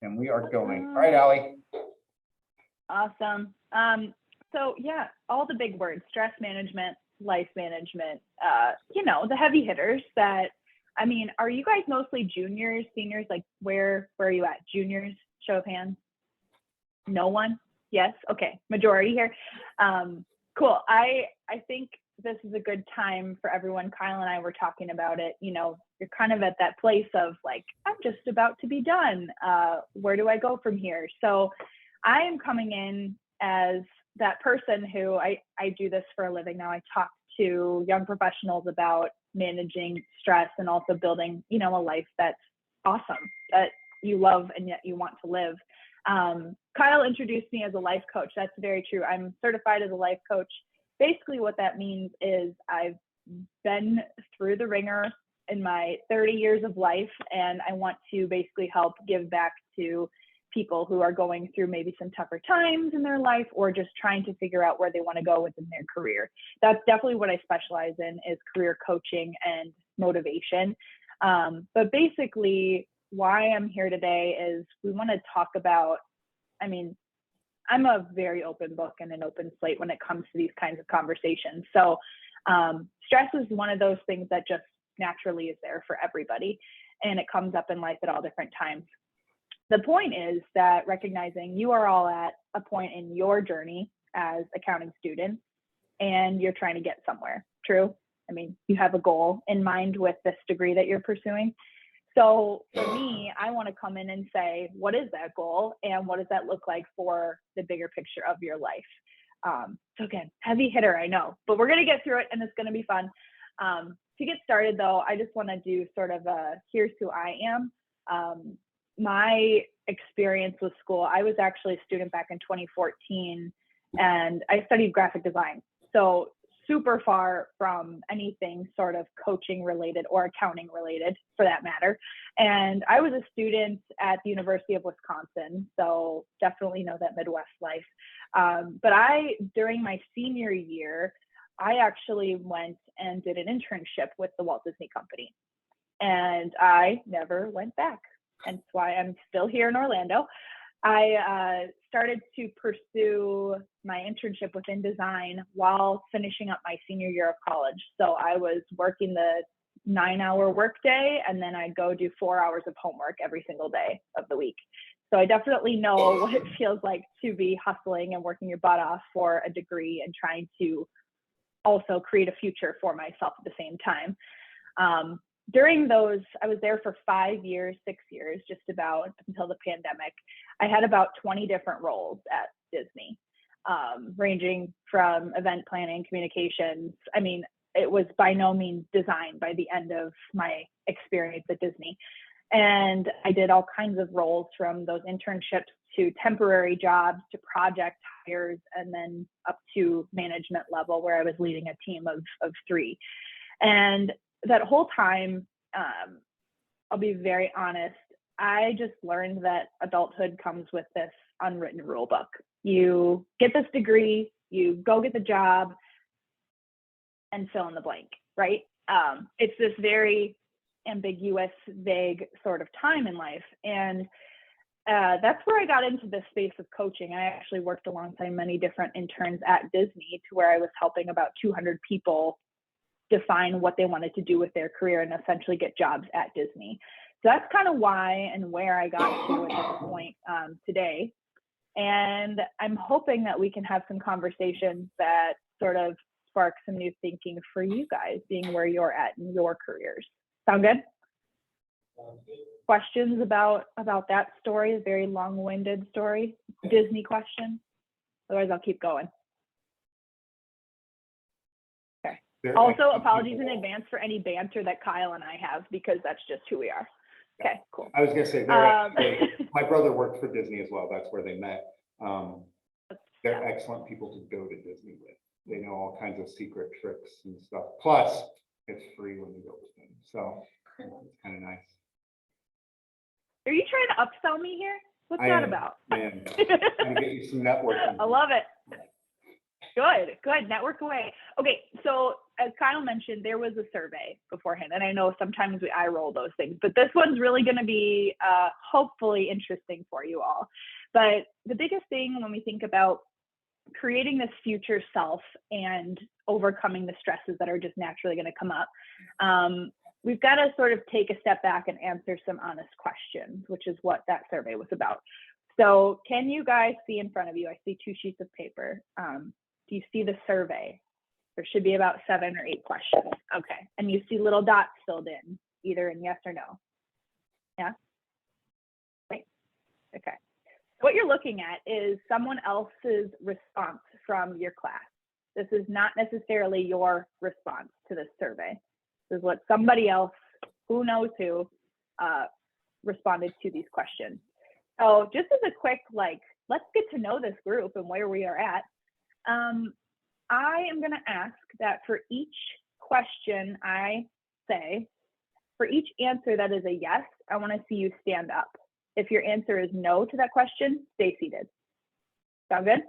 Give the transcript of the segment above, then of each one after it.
And we are going. All right, Allie. Awesome. So yeah, all the big words: stress management, life management, the heavy hitters that, I mean, are you guys mostly juniors, seniors? Like where are you at? Juniors, show of hands. No one? Yes. Okay. Majority here. Cool. I think this is a good time for everyone. Kyle and I were talking about it. You're kind of at that place of like, I'm just about to be done. Where do I go from here? So I am coming in as that person who I do this for a living now. I talk to young professionals about managing stress and also building, a life that's awesome, that you love and yet you want to live. Kyle introduced me as a life coach. That's very true. I'm certified as a life coach. Basically what that means is I've been through the ringer in my 30 years of life, and I want to basically help give back to people who are going through maybe some tougher times in their life or just trying to figure out where they want to go within their career. That's definitely what I specialize in, is career coaching and motivation. But basically why I'm here today is we want to talk about, I'm a very open book and an open slate when it comes to these kinds of conversations. So stress is one of those things that just naturally is there for everybody, and it comes up in life at all different times. The point is that recognizing you are all at a point in your journey as accounting students and you're trying to get somewhere. True? You have a goal in mind with this degree that you're pursuing. So for me, I want to come in and say, what is that goal and what does that look like for the bigger picture of your life? So again, heavy hitter, I know, but we're going to get through it and it's going to be fun. To get started though, I just want to do sort of here's who I am. My experience with school, I was actually a student back in 2014 and I studied graphic design. So super far from anything sort of coaching related or accounting related for that matter. And I was a student at the University of Wisconsin, so definitely know that Midwest life. But during my senior year, I actually went and did an internship with the Walt Disney Company. And I never went back. Hence why I'm still here in Orlando. I started to pursue my internship within design while finishing up my senior year of college. So I was working the 9-hour workday, and then I'd go do 4 hours of homework every single day of the week. So I definitely know what it feels like to be hustling and working your butt off for a degree and trying to also create a future for myself at the same time. During those, I was there for 5 years, 6 years, just about until the pandemic. I had about 20 different roles at Disney, ranging from event planning, communications. It was by no means design by the end of my experience at Disney. And I did all kinds of roles, from those internships to temporary jobs to project hires, and then up to management level where I was leading a team of 3. And that whole time, I'll be very honest, I just learned that adulthood comes with this unwritten rule book. You get this degree, you go get the job, and fill in the blank, right? It's this very ambiguous, vague sort of time in life. And that's where I got into this space of coaching. I actually worked alongside many different interns at Disney, to where I was helping about 200 people define what they wanted to do with their career and essentially get jobs at Disney. So that's kind of why and where I got to at this point today. And I'm hoping that we can have some conversations that sort of spark some new thinking for you guys, being where you're at in your careers. Sound good? Questions about that story? A very long-winded story. Disney question. Otherwise, I'll keep going. Okay. Also, apologies in advance for any banter that Kyle and I have, because that's just who we are. Okay, cool. I was going to say, my brother worked for Disney as well. That's where they met. They're excellent people to go to Disney with. They know all kinds of secret tricks and stuff. Plus, it's free when you go with them. So it's kind of nice. Are you trying to upsell me here? What's that about? Man, I'm get you some networking. I love it. Good. Network away. Okay, so as Kyle mentioned, there was a survey beforehand, and I know sometimes I roll those things, but this one's really going to be hopefully interesting for you all. But the biggest thing when we think about creating this future self and overcoming the stresses that are just naturally going to come up, we've got to sort of take a step back and answer some honest questions, which is what that survey was about. So can you guys see in front of you? I see 2 sheets of paper. Do you see the survey? There should be about 7 or 8 questions. Okay. And you see little dots filled in, either in yes or no. Yeah? Right. Okay. What you're looking at is someone else's response from your class. This is not necessarily your response to this survey. This is what somebody else, who knows who, responded to these questions. So just as a quick, like, let's get to know this group and where we are at. I am going to ask that for each question I say, for each answer that is a yes, I want to see you stand up. If your answer is no to that question, stay seated. Sound good?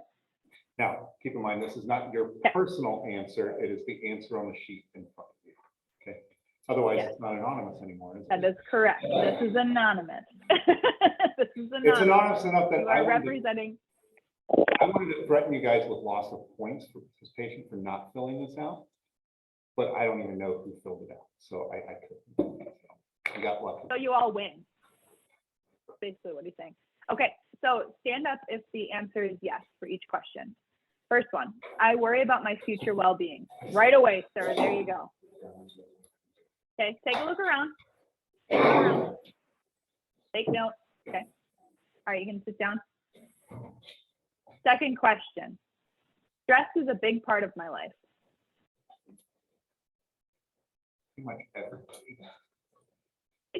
Now, keep in mind, this is not your personal answer. It is the answer on the sheet in front of you. Okay. Otherwise, Yes. It's not anonymous anymore, is That it? is correct. This is anonymous. This is anonymous. It's anonymous enough that You I are wanted, representing. I wanted to threaten you guys with loss of points for participation for not filling this out. But I don't even know who filled it out. So I couldn't. So I got lucky. So you all win. Basically what he's saying. Okay, so stand up if the answer is yes for each question. First one, I worry about my future well-being. Right away, sir, there you go. Okay, take a look around. Take a look around. Take note, okay. All right, you can sit down. Second question, stress is a big part of my life. Pretty much everybody.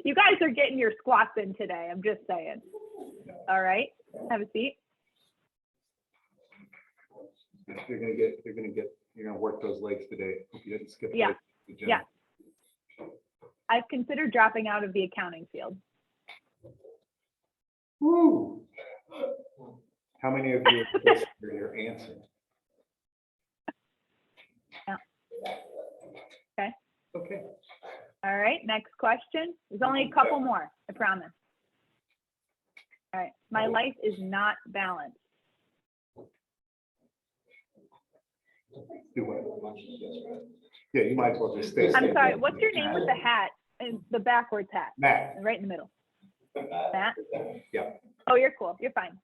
You guys are getting your squats in today, I'm just saying. All right, have a seat. You're gonna work those legs today. Hope you didn't skip. Yeah. the gym. Yeah. I've considered dropping out of the accounting field. Woo. How many of you guessed your answer? Yeah. Okay. Okay. All right, next question. There's only a couple more, I promise. All right, my life is not balanced. Do what? Yeah, you might as well just stay. I'm sorry, what's your name with the hat and the backwards hat? Matt. Right in the middle. Matt? Yeah. Oh, you're cool, you're fine.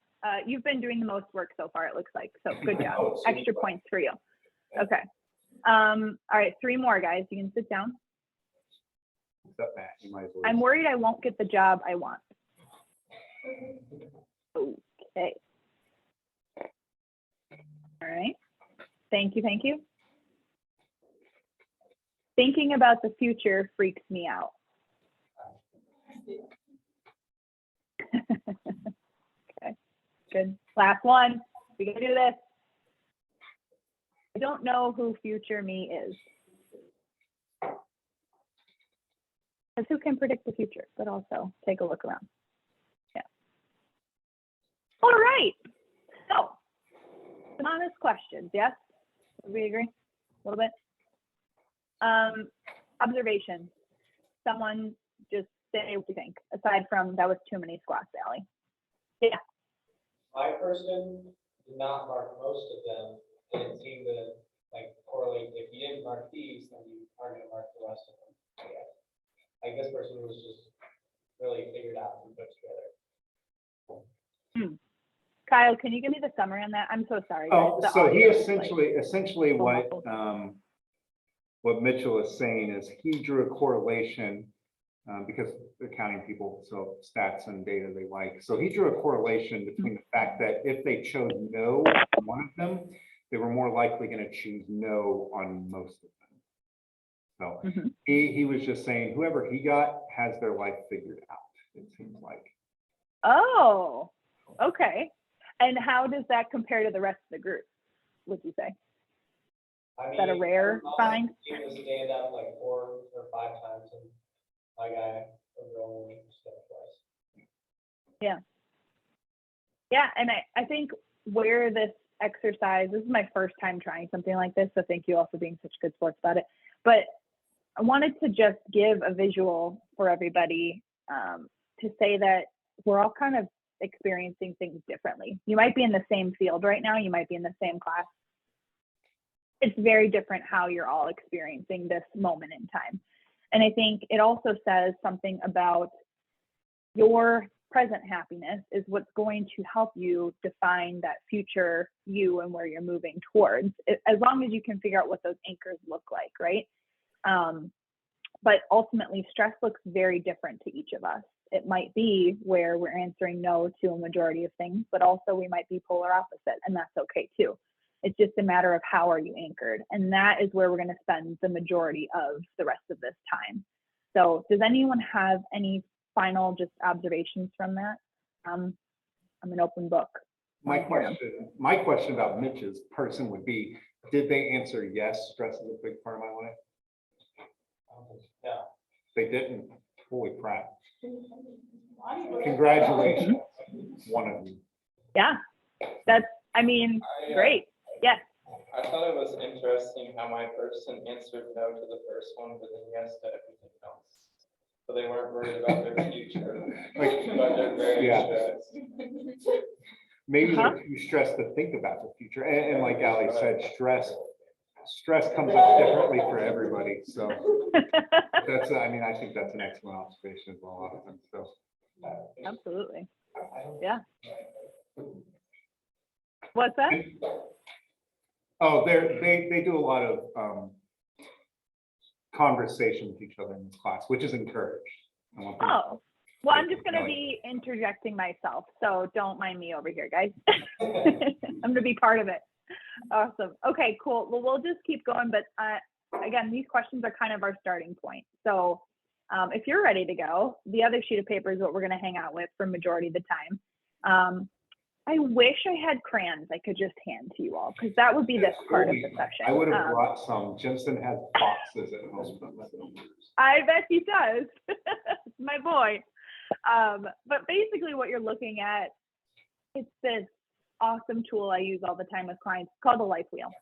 You've been doing the most work so far, it looks like, so good job. Extra points for you. Okay. All right, 3 more, guys. You can sit down. What's up, Matt? You might as well. I'm worried I won't get the job I want. Okay. All right. Thank you, thank you. Thinking about the future freaks me out. Okay, good. Last one. We can do this. I don't know who future me is. Because who can predict the future, but also take a look around. Yeah. All right. So, some honest questions, yes? Do we agree? A little bit? Observation. Someone just say what you think, aside from that was too many squats, Allie. Yeah. My person did not mark most of them, and it seemed to like correlate. If you didn't mark these, then you are going to mark the rest of them. Yeah. Like this person was just really figured out and put together. Kyle, can you give me the summary on that? I'm so sorry, guys. Oh, The so he audio is, like, essentially what Mitchell is saying is he drew a correlation because accounting people, so stats and data they like. So he drew a correlation between the fact that if they chose no on one of them, they were more likely going to choose no on most of them. So he was just saying whoever he got has their life figured out, it seems like. Oh, okay. And how does that compare to the rest of the group, would you say? I Is that a rare find? He was stand up like 4 or 5 times, and my guy was only stepped twice. Yeah. Yeah, and I think where this exercise. This is my first time trying something like this, so thank you all for being such good sports about it. But I wanted to just give a visual for everybody to say that we're all kind of experiencing things differently. You might be in the same field right now, you might be in the same class. It's very different how you're all experiencing this moment in time. And I think it also says something about your present happiness is what's going to help you define that future you and where you're moving towards, as long as you can figure out what those anchors look like, right? But ultimately, stress looks very different to each of us. It might be where we're answering no to a majority of things, but also we might be polar opposite, and that's okay too. It's just a matter of how are you anchored, and that is where we're going to spend the majority of the rest of this time. So does anyone have any final just observations from that? I'm an open book. My question about Mitch's person would be, did they answer yes, stress is a big part of my life? Yeah. They didn't. Holy crap. Congratulations, one of you. Yeah, that's, I mean, great. Yes. I thought it was interesting how my person answered no to the first one, but then yes to everything else. So they weren't worried about their future, but they're very stressed. Maybe they're too stressed to think about the future. And like Ali said, stress comes up differently for everybody. So that's, I mean, I think that's an excellent observation as well. Often, so. Absolutely. Yeah. What's that? Oh, they do a lot of conversation with each other in this class, which is encouraged. Oh, well, I'm just going to be interjecting myself, so don't mind me over here, guys. I'm going to be part of it. Awesome. Okay, cool. Well, we'll just keep going, but again, these questions are kind of our starting point. So if you're ready to go, the other sheet of paper is what we're going to hang out with for majority of the time. I wish I had crayons I could just hand to you all, because that would be this part of the session. I would have brought some. Jensen has boxes at home. I bet he does. My boy. But basically what you're looking at, it's this awesome tool I use all the time with clients called the life wheel.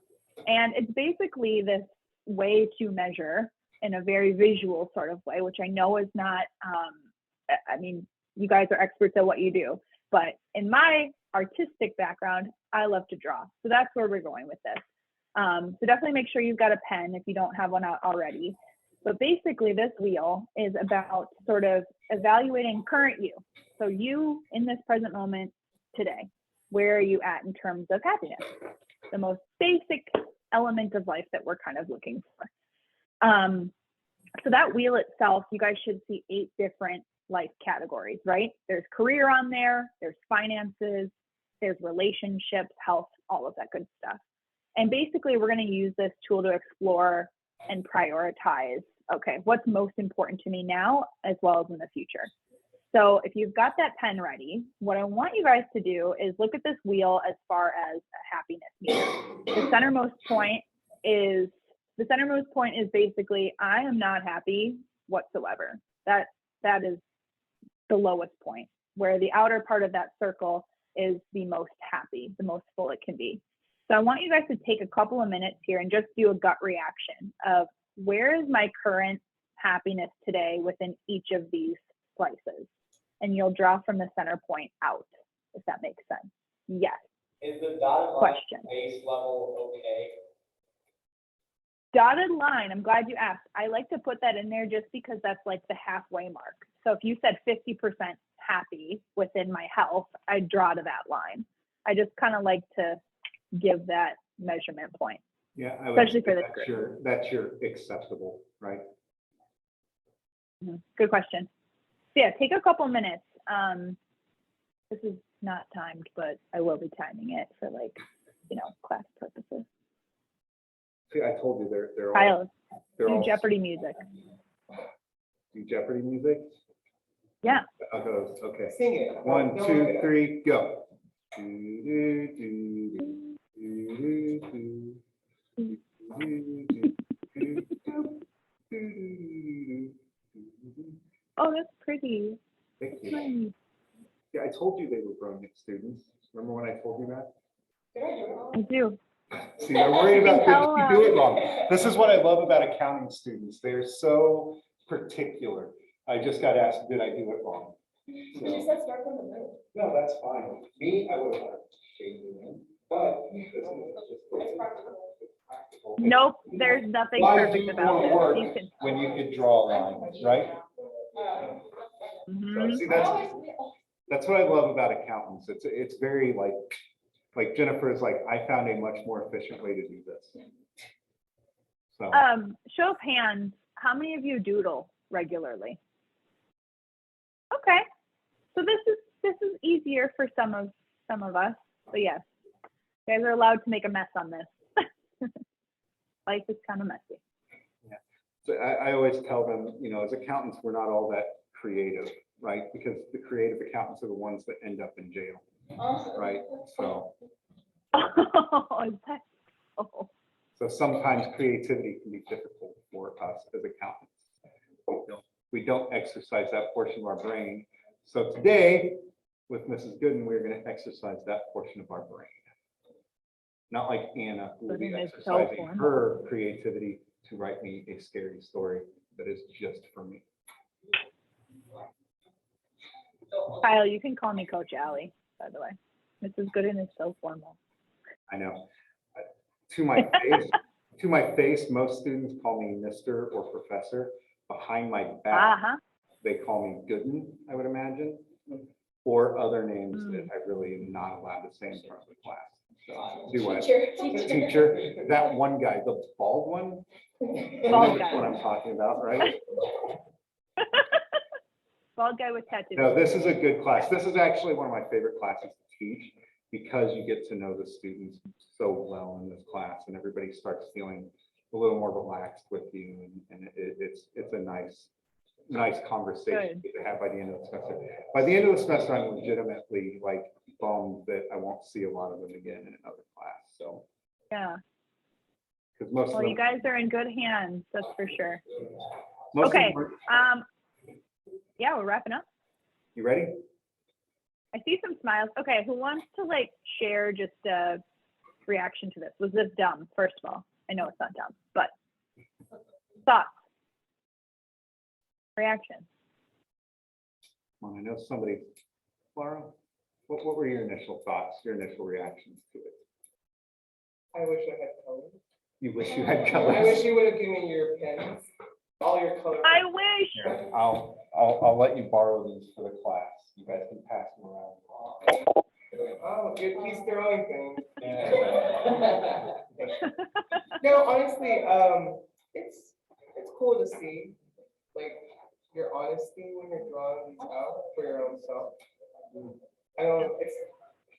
And it's basically this way to measure in a very visual sort of way, which I know is not, I mean, you guys are experts at what you do, but in my artistic background, I love to draw. So that's where we're going with this. So definitely make sure you've got a pen if you don't have one out already. But basically this wheel is about sort of evaluating current you. So you in this present moment today, where are you at in terms of happiness? The most basic element of life that we're kind of looking for. So that wheel itself, you guys should see 8 different life categories, right? There's career on there, there's finances, there's relationships, health, all of that good stuff. And basically we're going to use this tool to explore and prioritize, okay, what's most important to me now as well as in the future. So if you've got that pen ready, what I want you guys to do is look at this wheel as far as a happiness meter. The centermost point is basically, I am not happy whatsoever. That is the lowest point, where the outer part of that circle is the most happy, the most full it can be. So I want you guys to take a couple of minutes here and just do a gut reaction of where is my current happiness today within each of these slices. And you'll draw from the center point out, if that makes sense. Yes. Is the dotted line Question. base level okay? Dotted line, I'm glad you asked. I like to put that in there just because that's like the halfway mark. So if you said 50% happy within my health, I'd draw to that line. I just kind of like to give that measurement point. Yeah, I would especially for this group. That's your acceptable, right? Good question. So yeah, take a couple minutes. This is not timed, but I will be timing it for class purposes. See, I told you they're all. Kyle, They're do all Jeopardy music. Do Jeopardy music? Yeah. Okay. Sing it. 1, 2, 3, go. Oh, that's pretty. Thank you. Nice. Yeah, I told you they were brilliant students. Remember when I told you that? I do. See, I worry about can tell, that if you do it wrong. This is what I love about accounting students. They're so particular. I just got asked, did I do it wrong? She So, said start from the middle. no, that's fine. Me, I would have changed it, but this is It's practical. practical. Nope, there's nothing Why perfect do about more this. work You can. when you could draw lines, right? So, Mhm. see, that's what I love about accountants. It's very like Jennifer is like, I found a much more efficient way to do this. So, Show of hands, how many of you doodle regularly? Okay, so this is easier for some of us, but yes, you guys are allowed to make a mess on this. Life is kind of messy. so I always tell them, as accountants, we're not all that creative, right? Because the creative accountants are the ones that end up in jail, right? So Is that so? So sometimes creativity can be difficult for us as accountants. We don't exercise that portion of our brain. So today, with Mrs. Goodin, we're going to exercise that portion of our brain. Not like Anna, who will be Goodin is so exercising formal. her creativity to write me a scary story that is just for me. Kyle, you can call me Coach Allie, by the way. Mrs. Goodin is so formal. I know. To my face, most students call me Mr. or Professor. Behind my back, Uh-huh. they call me Goodin, I would imagine, or other names that I really am not allowed to say in front of the class. So, do what? Teacher, that one guy, the bald one? You know Bald which guy. one I'm talking about, right? Bald guy with tattoos. No, this is a good class. This is actually one of my favorite classes to teach because you get to know the students so well in this class and everybody starts feeling a little more relaxed with you and it's a nice conversation to have by the end of the semester. By the end of the semester, I'm legitimately like bummed that I won't see a lot of them again in another class. So, Yeah. because most of Well, them, you guys are in good hands, that's for sure. most of them Okay. are- Yeah, we're wrapping up. you ready? I see some smiles. Okay, who wants to like share just a reaction to this? Was this dumb? First of all, I know it's not dumb, but thoughts, reaction. Well, I know somebody, Laura, what were your initial thoughts, your initial reactions to it? I wish I had colors. You wish you had I wish colors. you would have given me your pens, all your colors. I wish. Here, I'll let you borrow these for the class. You guys can pass them around. Oh, he's throwing things. No, honestly, it's cool to see, like, your honesty when you're drawing these out for your own self. It's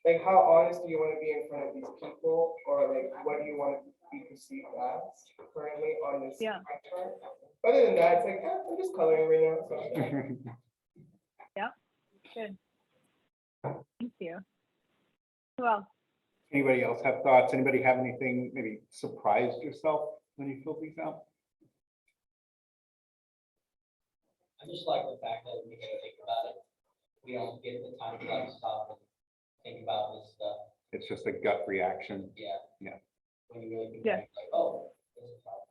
like, how honest do you want to be in front of these people, or like, what do you want to be perceived as currently on this Yeah. pie chart? Other than that, it's like, I'm just coloring right now. So. Good. Thank you. Who else? Anybody else have thoughts? Anybody have anything maybe surprised yourself when you filled these out? I just like the fact that we can think about it. We don't get the time to like stop and think about this stuff. It's just a gut reaction. Yeah. Yeah. When you really think Yeah. like, oh, this is how I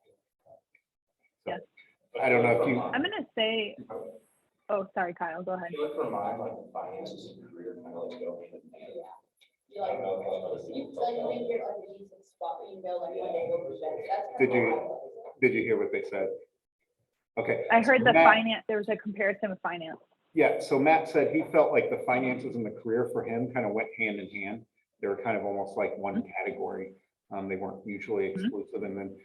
feel. I don't know if you, I'm gonna say. Oh, sorry, Kyle. Go ahead. Look for mine, like the finances and career kind of like go. You like, you think you're like a decent spot, but you know, like one day you'll be better. That's Did kinda you- how I feel. did you hear what they said? Okay. I heard so the Matt- finance. There was a comparison with finance. Yeah, so Matt said he felt like the finances and the career for him kind of went hand in hand. They were kind of almost like one category. They weren't mutually exclusive. And then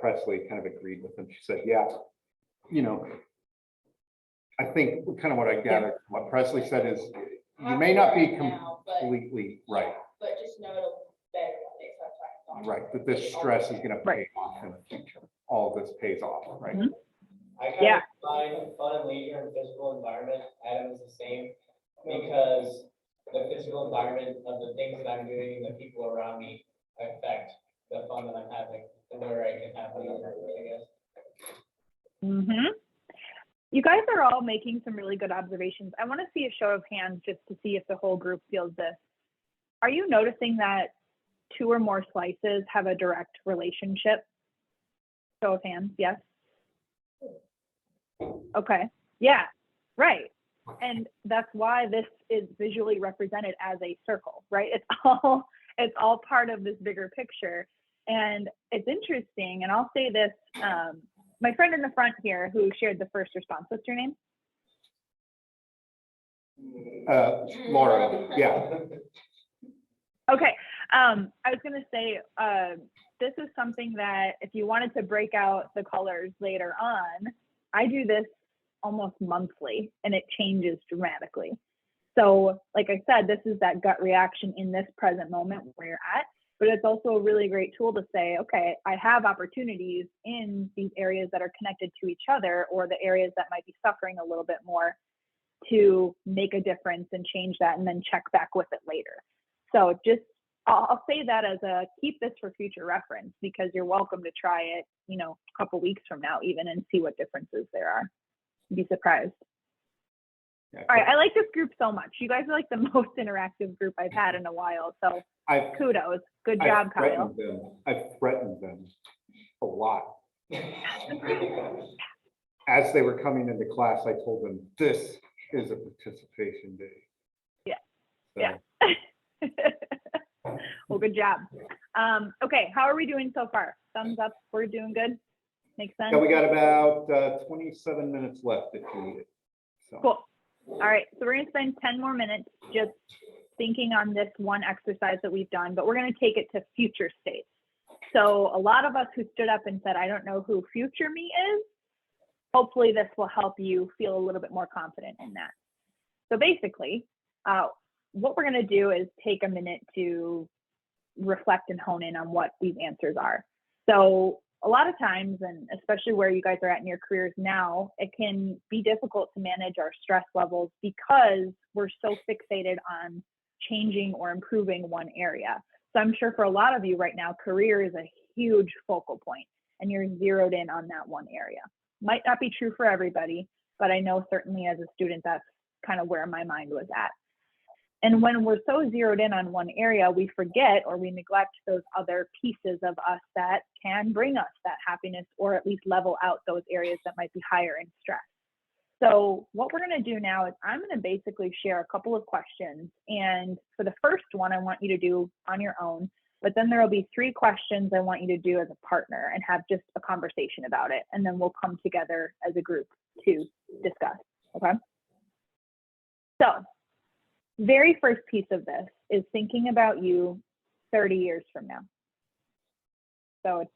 Presley kind of agreed with him. She said, yeah, I think kind of what I gathered, what Presley said is, you may not be Right now, but- completely right, But just know it'll better one day, so I'm trying to. right, that this stress is gonna pay Right. off in the future. All of this pays off, right? Mhm. I kind Yeah. of find fun and leisure and physical environment, Adam is the same, because the physical environment of the things that I'm doing, the people around me affect the fun that I'm having, and where I can have leisure, I guess. Mm-hmm. You guys are all making some really good observations. I want to see a show of hands just to see if the whole group feels this. Are you noticing that 2 or more slices have a direct relationship? Show of hands, yes. Okay, yeah, right. And that's why this is visually represented as a circle, right? It's all part of this bigger picture. And it's interesting, and I'll say this, my friend in the front here who shared the first response, what's your name? Laura, yeah. Okay, I was gonna say, this is something that if you wanted to break out the colors later on, I do this almost monthly and it changes dramatically. So like I said, this is that gut reaction in this present moment where you're at, but it's also a really great tool to say, okay, I have opportunities in these areas that are connected to each other, or the areas that might be suffering a little bit more, to make a difference and change that and then check back with it later. So just, I'll say that as a, keep this for future reference, because you're welcome to try it, you know, a couple weeks from now even, and see what differences there are. You'd be surprised. Yeah. All right, I like this group so much. You guys are like the most interactive group I've had in a while, so kudos. Good job, Kyle. I've threatened them a lot. As they were coming into class, I told them, this is a participation day. Yeah, So, yeah. Well, good job. Okay, how are we doing so far? Thumbs up, we're doing good? Makes sense? So we got about 27 minutes left if you need it. So. Cool. All right, so we're gonna spend 10 more minutes just thinking on this one exercise that we've done, but we're gonna take it to future states. So a lot of us who stood up and said, I don't know who future me is, hopefully this will help you feel a little bit more confident in that. So basically, what we're gonna do is take a minute to reflect and hone in on what these answers are. So a lot of times, and especially where you guys are at in your careers now, it can be difficult to manage our stress levels because we're so fixated on changing or improving one area. So I'm sure for a lot of you right now, career is a huge focal point and you're zeroed in on that one area. Might not be true for everybody, but I know certainly as a student, that's kind of where my mind was at. And when we're so zeroed in on one area, we forget or we neglect those other pieces of us that can bring us that happiness, or at least level out those areas that might be higher in stress. So what we're going to do now is I'm going to basically share a couple of questions. And for the first one, I want you to do on your own, but then there will be 3 questions I want you to do as a partner and have just a conversation about it. And then we'll come together as a group to discuss, okay? So very first piece of this is thinking about you 30 years from now. So it's,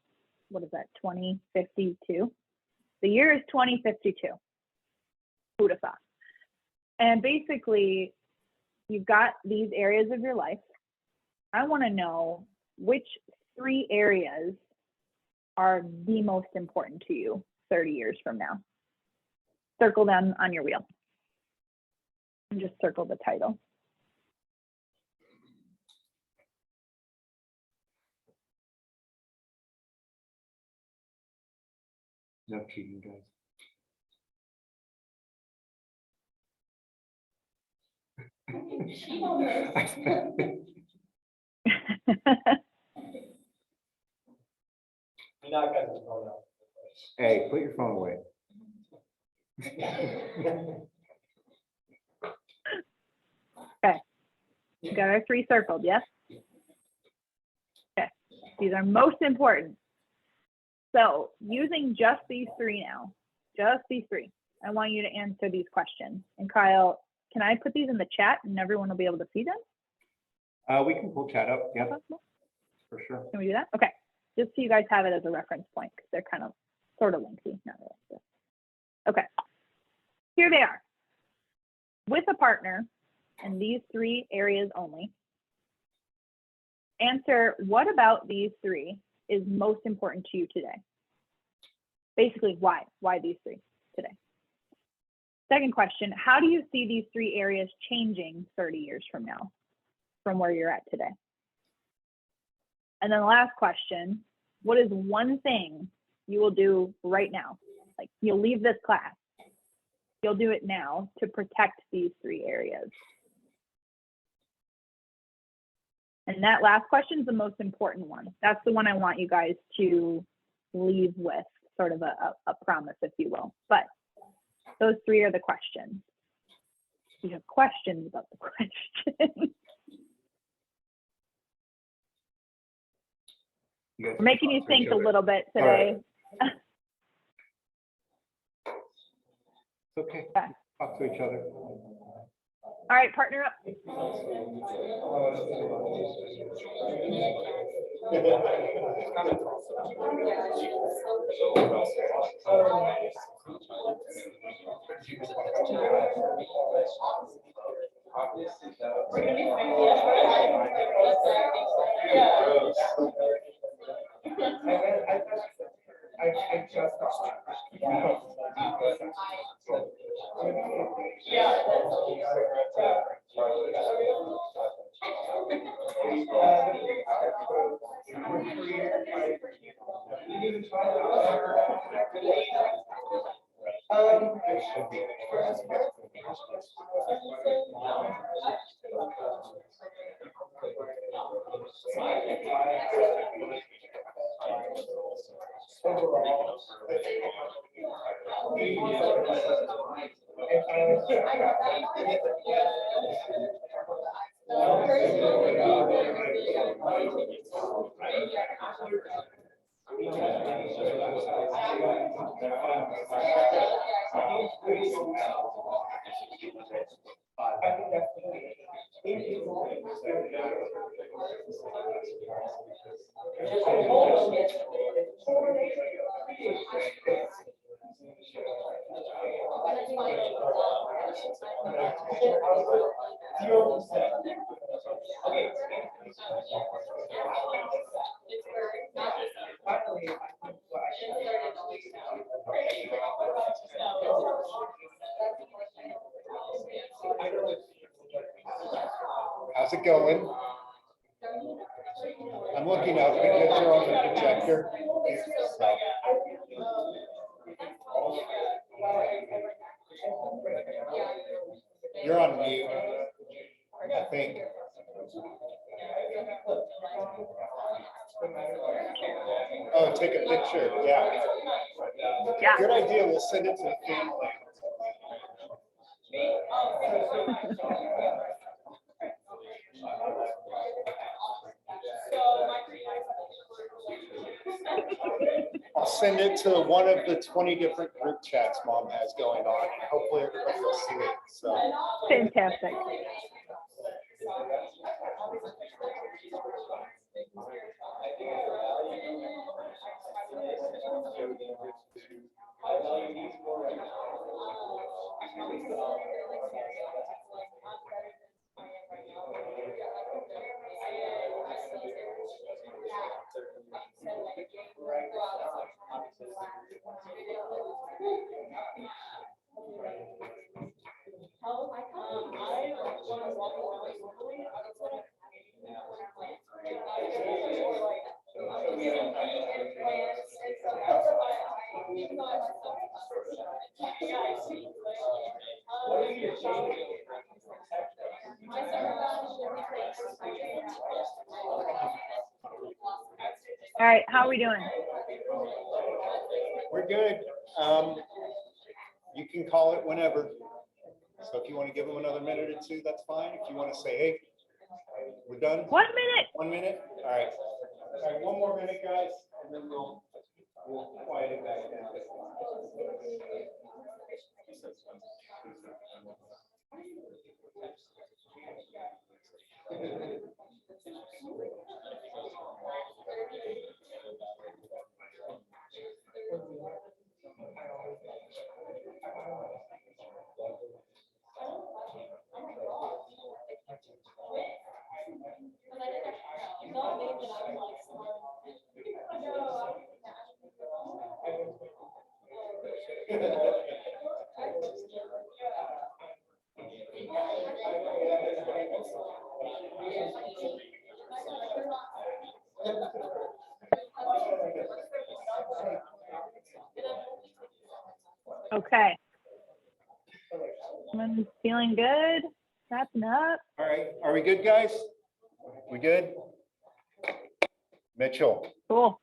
what is that, 2052? The year is 2052. Who'd have thought? And basically, you've got these areas of your life. I want to know which 3 areas are the most important to you 30 years from now. Circle them on your wheel. And just circle the title. No cheating, guys. Cheat on this. You're not gonna throw it out. Hey, put your phone away. Okay, you got our 3 circled, yes? Okay, these are most important. So using just these 3 now, just these 3, I want you to answer these questions. And Kyle, can I put these in the chat and everyone will be able to see them? We can pull chat up, yeah, for sure. Can we do that? Okay, just so you guys have it as a reference point, because they're kind of sort of lengthy, not really. Okay, here they are. With a partner, and these 3 areas only, answer what about these 3 is most important to you today? Basically, why? Why these 3 today? Second question, how do you see these 3 areas changing 30 years from now, from where you're at today? And then the last question, what is one thing you will do right now? Like, you'll leave this class, you'll do it now to protect these 3 areas. And that last question is the most important one. That's the one I want you guys to leave with, sort of a promise, if you will. But those three are the questions. You have questions about the question. You guys We're making you talk to each think a other. little bit All right. today. It's okay. Yeah. Talk to each other. All right, partner up. Obviously, that was. I just How's it going? I'm looking out because you're on the projector. You're on mute, I think. Oh, take a picture, yeah. Yeah. Good idea, we'll send it to the family. I'll send it to one of the 20 different group chats Mom has going on, and hopefully everybody will see it, so. Fantastic. All right, how are we doing? We're good. You can call it whenever. So if you want to give them another minute or two, that's fine. If you want to say, hey, we're done. 1 minute. 1 minute? All right. All right, one more minute, guys, and then we'll quiet it back down. Okay. I'm feeling good. Wrapping up. All right, are we good, guys? We good? Mitchell, Cool.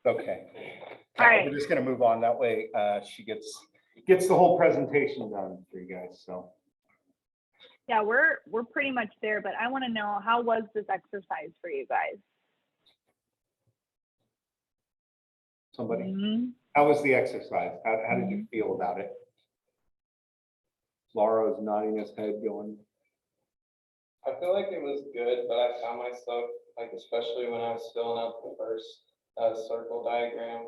okay. All right. We're just gonna move on. That way, she gets the whole presentation done for you guys, so. Yeah, we're pretty much there, but I want to know, how was this exercise for you guys? Somebody, Mhm. how was the exercise? How did you feel about it? Laura is nodding his head going, I feel like it was good, but I found myself, like, especially when I was filling out the first circle diagram,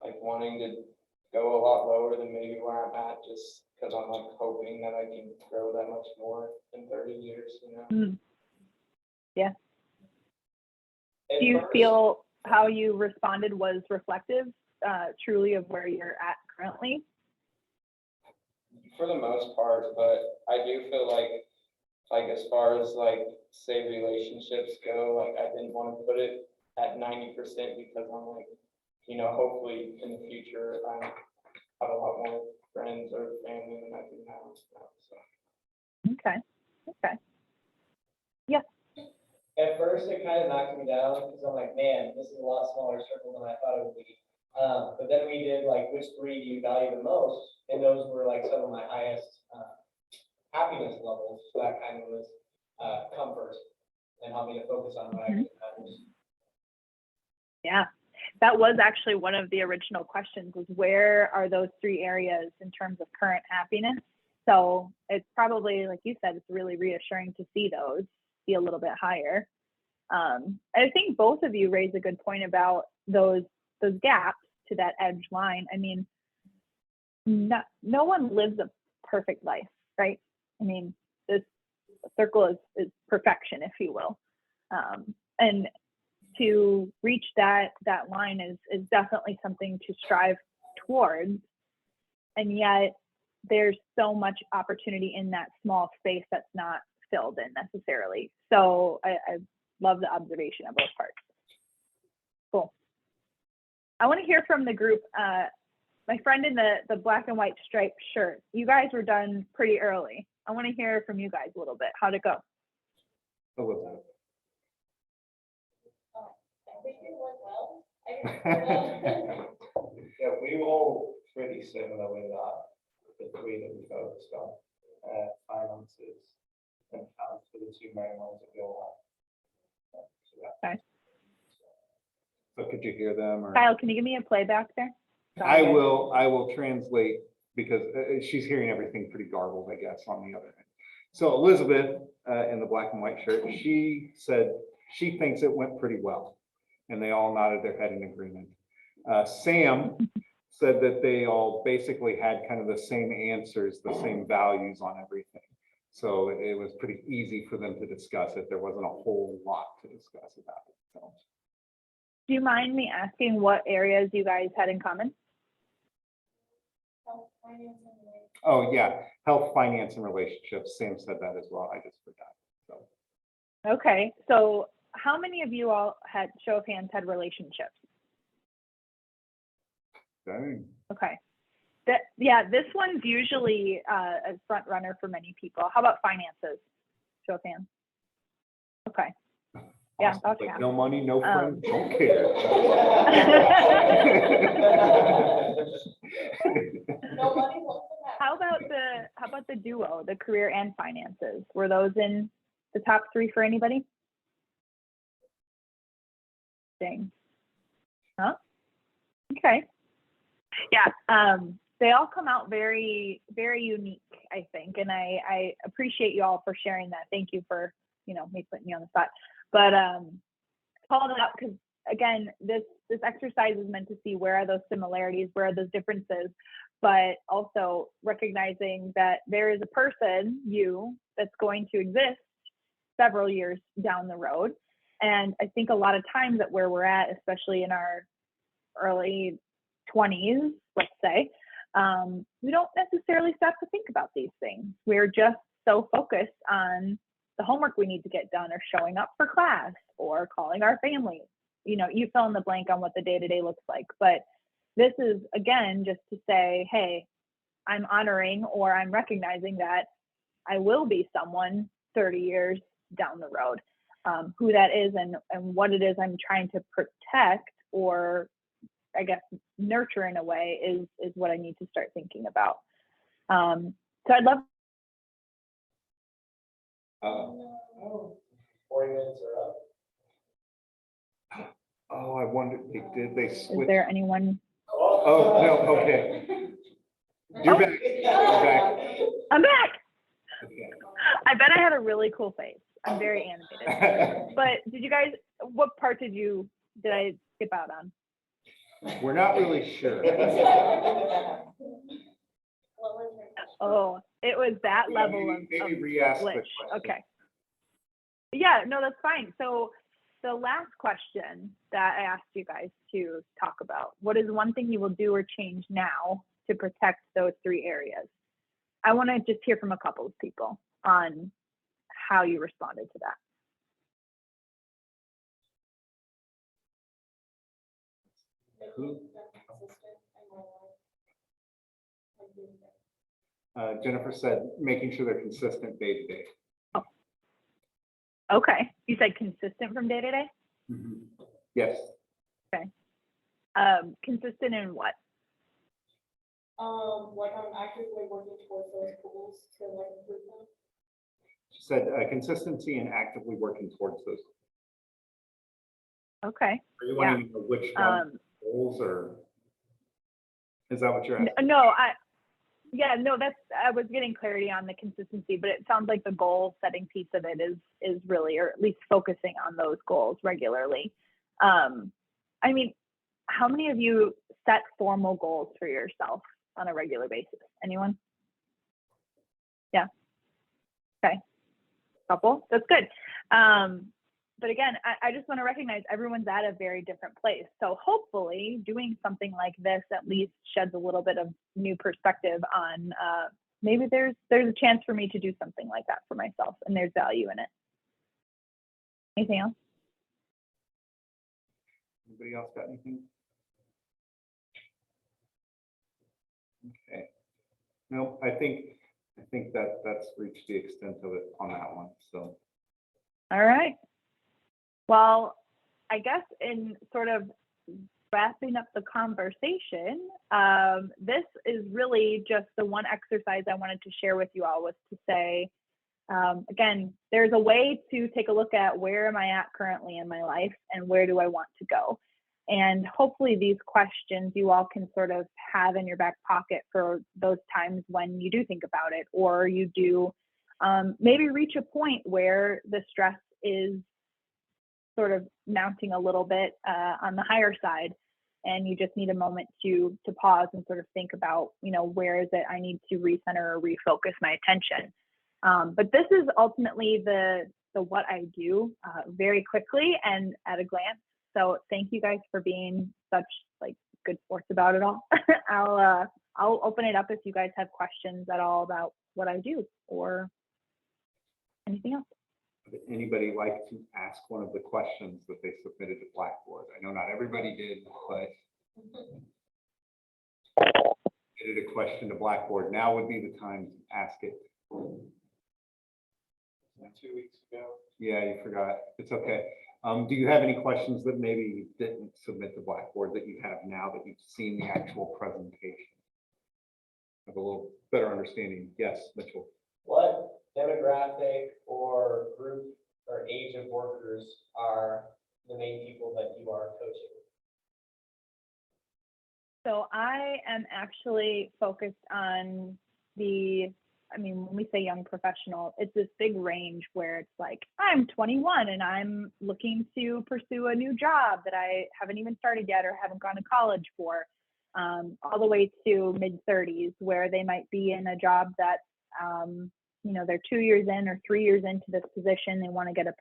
like wanting to go a lot lower than maybe where I'm at, just because I'm like hoping that I can grow that much more in 30 years, you know? Mm. Yeah. At Do you first- feel how you responded was reflective, truly, of where you're at currently? For the most part, but I do feel like as far as like, say relationships go, like I didn't want to put it at 90% because I'm like, you know, hopefully in the future, I have a lot more friends or family than I do now, so. Okay. Okay. At first, it kind of knocked me down, because I'm like, man, this is a lot smaller circle than I thought it would be. But then we did like, which three do you value the most? And those were like some of my highest, happiness levels. So that kind of was, comfort and helped me to focus on what actually matters. Yeah. That was actually one of the original questions, was where are those three areas in terms of current happiness? So it's probably, like you said, it's really reassuring to see those be a little bit higher. I think both of you raise a good point about those gaps to that edge line. I mean, no one lives a perfect life, right? I mean, this circle is perfection, if you will. And to reach that line is definitely something to strive towards. And yet there's so much opportunity in that small space that's not filled in necessarily. So I love the observation of both parts. Cool. I want to hear from the group. My friend in the black and white striped shirt, you guys were done pretty early. I want to hear from you guys a little bit. How'd it go? what was I think it went well. that? Yeah, we all pretty similar with the three that we focused on, finances and accounts for the two main ones that we all have. Okay. So could you hear them or? Kyle, can you give me a playback there? Sorry, I guys. will translate because she's hearing everything pretty garbled, I guess, on the other end. So Elizabeth, in the black and white shirt, she said she thinks it went pretty well. And they all nodded their head in agreement. Sam said that they all basically had kind of the same answers, the same values on everything. So it was pretty easy for them to discuss it. There wasn't a whole lot to discuss about it. So. Do you mind me asking what areas you guys had in common? Health, finance, and relationships. Oh, yeah, health, finance, and relationships. Sam said that as well. I just forgot. So Okay, so how many of you all had, show of hands, had relationships? dang. Okay. Yeah, this one's usually a front runner for many people. How about finances? Show of hands. Okay. Yeah, Awesome. about Like, half. no money, no friends, don't care. No money, what's the matter? How about the duo, the career and finances? Were those in the top three for anybody? Dang. Huh? Okay. Yeah. They all come out very, very unique, I think, and I appreciate you all for sharing that. Thank you for, me putting you on the spot. But called it up because, again, this exercise is meant to see where are those similarities, where are those differences, but also recognizing that there is a person, you, that's going to exist several years down the road. And I think a lot of times at where we're at, especially in our early 20s, let's say, we don't necessarily stop to think about these things. We're just so focused on the homework we need to get done, or showing up for class, or calling our family. You fill in the blank on what the day-to-day looks like. But this is, again, just to say, hey, I'm honoring, or I'm recognizing that I will be someone 30 years down the road. Who that is and what it is I'm trying to protect, or I guess nurture in a way, is what I need to start thinking about. So I'd love. 40 minutes are up. Oh, I wonder, they Is switch? there anyone? Oh, no, okay. You're back. You're back. I'm back. Okay. I bet I had a really cool face. I'm very animated. But did you guys? What part did I skip out on? We're not really sure. Oh, it was that Yeah, level maybe of re-ask the glitch. question. Okay. Yeah, no, that's fine. So the last question that I asked you guys to talk about, what is one thing you will do or change now to protect those 3 areas? I want to just hear from a couple of people on how you responded to that. Who? Jennifer said, making sure they're consistent day to day. Okay. You said consistent from day to day? Yes. Consistent in what? Like I'm actively working towards those goals to like improve them. She said consistency and actively working towards those. Okay. Are you wanting to know which one goals, or is that what you're asking? No, I was getting clarity on the consistency, but it sounds like the goal setting piece of it is really, or at least focusing on those goals regularly. I mean, how many of you set formal goals for yourself on a regular basis? Anyone? Yeah. Okay. Couple. That's good. But again, I just want to recognize everyone's at a very different place. So hopefully doing something like this at least sheds a little bit of new perspective on maybe there's a chance for me to do something like that for myself, and there's value in it. Anything else? Anybody else got anything? Okay. No, I think that's reached the extent of it on that one. So. All right. Well, I guess in sort of wrapping up the conversation, this is really just the one exercise I wanted to share with you all, was to say, again, there's a way to take a look at where am I at currently in my life and where do I want to go. And hopefully these questions you all can sort of have in your back pocket for those times when you do think about it, or you do maybe reach a point where the stress is sort of mounting a little bit on the higher side, and you just need a moment to pause and sort of think about, where is it I need to recenter or refocus my attention. But this is ultimately the what I do very quickly and at a glance. So thank you guys for being such good sports about it all. I'll open it up if you guys have questions at all about what I do or anything else. Would anybody like to ask one of the questions that they submitted to Blackboard? I know not everybody did, but submitted a question to Blackboard. Now would be the time to ask it. 2 weeks ago. Yeah, you forgot. It's okay. Do you have any questions that maybe you didn't submit to Blackboard that you have now that you've seen the actual presentation? Have a little better understanding. Yes, Mitchell. What demographic or group or age of workers are the main people that you are coaching? So I am actually focused on when we say young professional, it's this big range where it's like, I'm 21 and I'm looking to pursue a new job that I haven't even started yet or haven't gone to college for, all the way to mid-30s, where they might be in a job that, they're 2 years in or 3 years into this position. They want to get a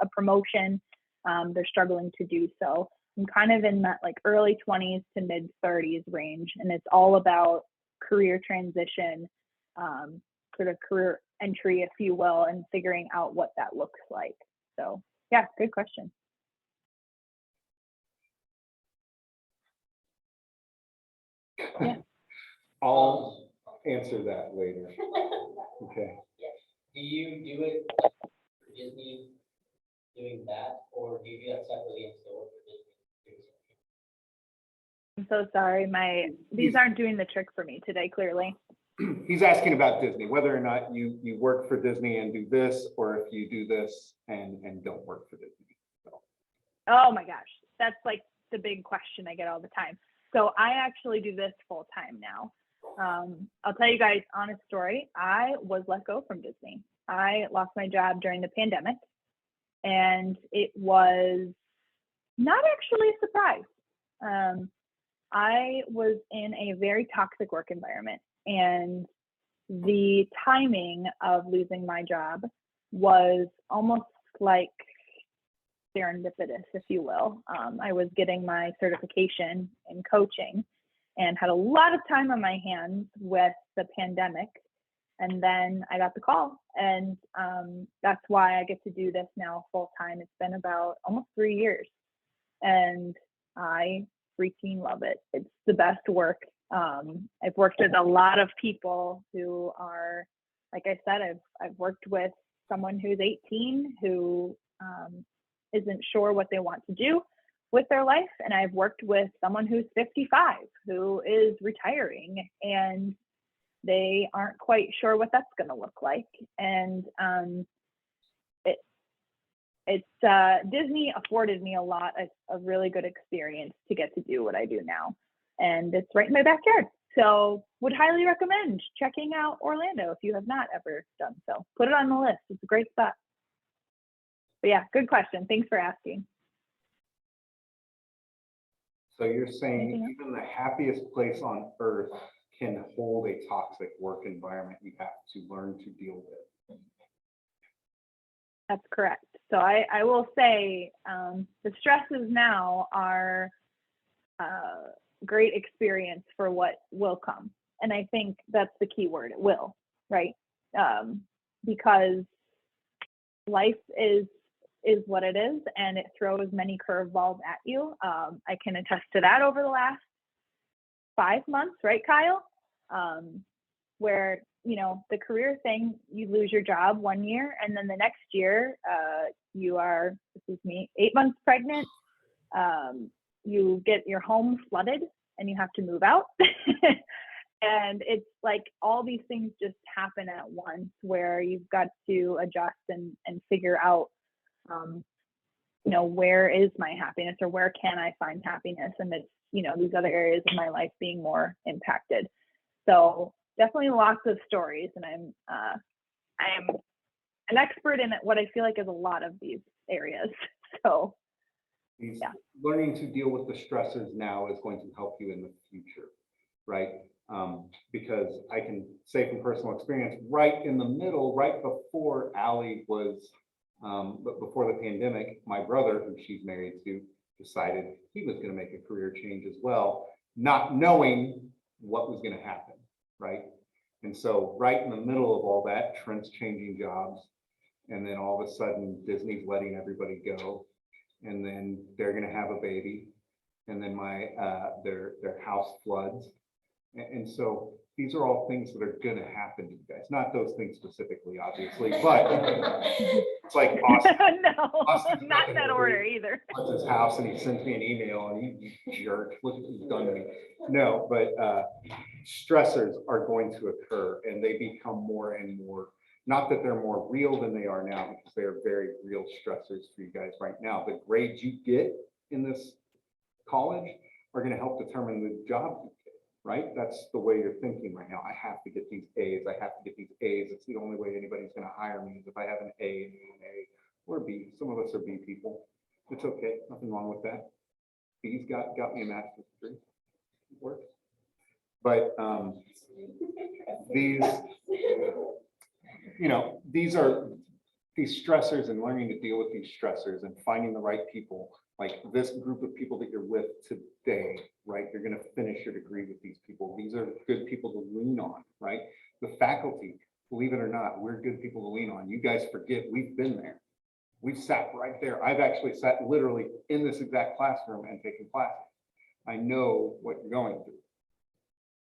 promotion. They're struggling to do so. I'm kind of in that early 20s to mid-30s range, and it's all about career transition, sort of career entry, if you will, and figuring out what that looks like. So yeah, good question. Yeah. I'll answer that later. Okay. Do you do it for Disney doing that, or do you do that separately and still work for Disney? I'm so sorry. These aren't doing the trick for me today, clearly. He's asking about Disney, whether or not you work for Disney and do this, or if you do this and don't work for Disney. So, Oh my gosh, that's like the big question I get all the time. So I actually do this full time now. I'll tell you guys honest story. I was let go from Disney. I lost my job during the pandemic, and it was not actually a surprise. I was in a very toxic work environment, and the timing of losing my job was almost like serendipitous, if you will. I was getting my certification in coaching and had a lot of time on my hands with the pandemic. And then I got the call, and that's why I get to do this now full time. It's been about almost 3 years, and I freaking love it. It's the best work. I've worked with a lot of people who are, like I said, I've worked with someone who's 18 who isn't sure what they want to do with their life. And I've worked with someone who's 55 who is retiring and they aren't quite sure what that's going to look like. And Disney afforded me a lot of really good experience to get to do what I do now. And it's right in my backyard. So would highly recommend checking out Orlando if you have not ever done so. Put it on the list. It's a great spot. But yeah, good question. Thanks for asking. so you're saying Anything else? even the happiest place on earth can hold a toxic work environment you have to learn to deal with. That's correct. So I will say the stresses now are great experience for what will come. And I think that's the key word, it will, right? Because life is what it is, and it throws many curveballs at you. I can attest to that over the last 5 months, right, Kyle? Where, you know, the career thing, you lose your job 1 year, and then the next year, you are, this is me, 8 months pregnant. You get your home flooded and you have to move out. And it's like all these things just happen at once where you've got to adjust and figure out, you know, where is my happiness or where can I find happiness? And it's, you know, these other areas of my life being more impacted. So definitely lots of stories, and I am an expert in what I feel like is a lot of these areas. So yeah. Learning to deal with the stressors now is going to help you in the future, right? Because I can say from personal experience, right in the middle, right before Allie was, but before the pandemic, my brother, who she's married to, decided he was going to make a career change as well, not knowing what was going to happen, right? And so right in the middle of all that, Trent's changing jobs, and then all of a sudden Disney's letting everybody go, and then they're going to have a baby, and then their house floods. And so these are all things that are going to happen to you guys. Not those things specifically, obviously, but it's like Austin. No, Austin's not in that order either. Floods his house and he sends me an email and you jerk, look what you've done to me. No, but stressors are going to occur, and they become more and more, not that they're more real than they are now, because they are very real stressors for you guys right now. The grades you get in this college are going to help determine the job you get, right? That's the way you're thinking right now. I have to get these A's. I have to get these A's. It's the only way anybody's going to hire me is if I have an A and an A or a B. Some of us are B people. It's okay. Nothing wrong with that. B's got me a master's degree. It works. But these, you know, these stressors, and learning to deal with these stressors and finding the right people, like this group of people that you're with today, right? You're going to finish your degree with these people. These are good people to lean on, right? The faculty, believe it or not, we're good people to lean on. You guys forget we've been there. We've sat right there. I've actually sat literally in this exact classroom and taken classes. I know what you're going through,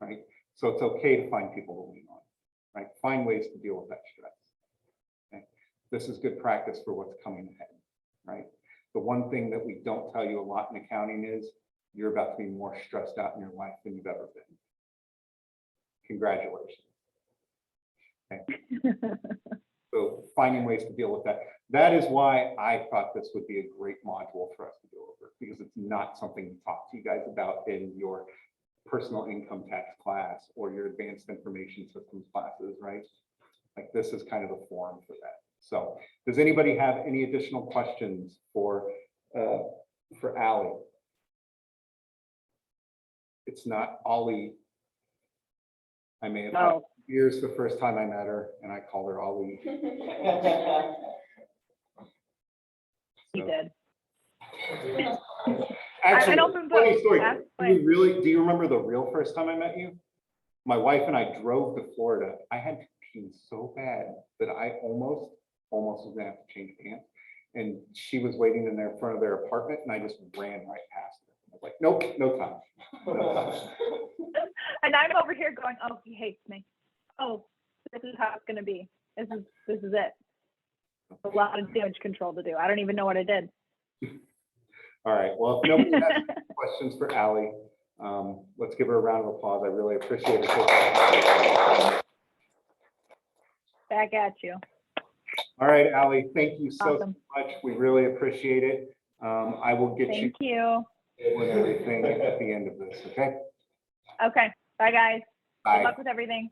right? So it's okay to find people to lean on, right? Find ways to deal with that stress. this is good practice for what's coming ahead, right? The one thing that we don't tell you a lot in accounting is you're about to be more stressed out in your life than you've ever been. Congratulations. Okay. So finding ways to deal with that. That is why I thought this would be a great module for us to go over, because it's not something to talk to you guys about in your personal income tax class or your advanced information systems classes, right? Like this is kind of a forum for that. So does anybody have any additional questions for Ally? It's not Ollie. I may have had No. years the first time I met her and I called her Ollie. You So- did. Actually, open funny book. story. Ask Do you remember the real first time I met you? My wife and I drove to Florida. I had to pee so bad that I almost was gonna have to change pants. And she was waiting in there in front of their apartment and I just ran right past her. I was like, nope, no time. No time. And I'm over here going, oh, he hates me. Oh, this is how it's gonna be. This is it. A lot of damage control to do. I don't even know what I did. All right, well, if nobody has any questions for Ally, let's give her a round of applause. I really appreciate it. Back at you. All right, Ally, thank you so Awesome. much. We really appreciate it. I will get you Thank you. and everything at the end of this, okay? Okay. Bye, guys. Good Bye. luck with everything.